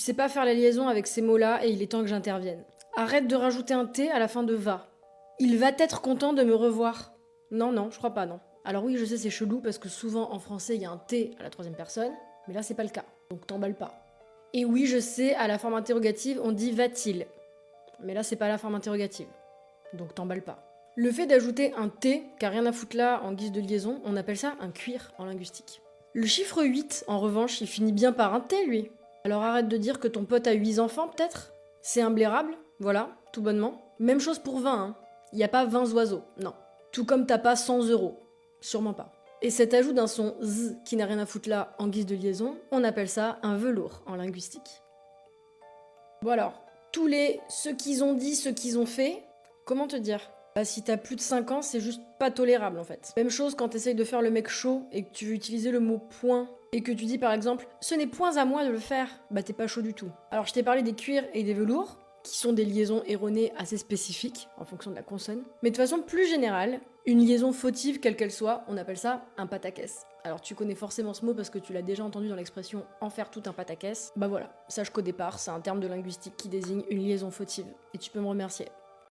sais pas faire la liaison avec ces mots-là et il est temps que j'intervienne. Arrête de rajouter un T à la fin de va. Il va être content de me revoir. Non, non, je crois pas, non. Alors oui, je sais, c'est chelou parce que souvent en français, il y a un T à la troisième personne, mais là, c'est pas le cas. Donc t'emballes pas. Et oui, je sais, à la forme interrogative, on dit va-t-il. Mais là, c'est pas la forme interrogative. Donc t'emballes pas. Le fait d'ajouter un T, qui a rien à foutre là, en guise de liaison, on appelle ça un cuir en linguistique. Le chiffre 8, en revanche, il finit bien par un T, lui. Alors arrête de dire que ton pote a 8 enfants, peut-être. C'est imblairable, voilà, tout bonnement. Même chose pour 20, hein. Il n'y a pas 20 oiseaux, non. Tout comme t'as pas 100 euros. Sûrement pas. Et cet ajout d'un son Z qui n'a rien à foutre là en guise de liaison, on appelle ça un velours en linguistique. Bon alors, tous les ce qu'ils ont dit, ce qu'ils ont fait, comment te dire? Bah, si t'as plus de 5 ans, c'est juste pas tolérable en fait. Même chose quand t'essayes de faire le mec chaud et que tu veux utiliser le mot point et que tu dis par exemple ce n'est point à moi de le faire, bah t'es pas chaud du tout. Alors je t'ai parlé des cuirs et des velours, qui sont des liaisons erronées assez spécifiques en fonction de la consonne. Mais de façon plus générale, une liaison fautive quelle qu'elle soit, on appelle ça un pataquès. Alors tu connais forcément ce mot parce que tu l'as déjà entendu dans l'expression en faire tout un pataquès. Bah voilà, sache qu'au départ, c'est un terme de linguistique qui désigne une liaison fautive. Et tu peux me remercier.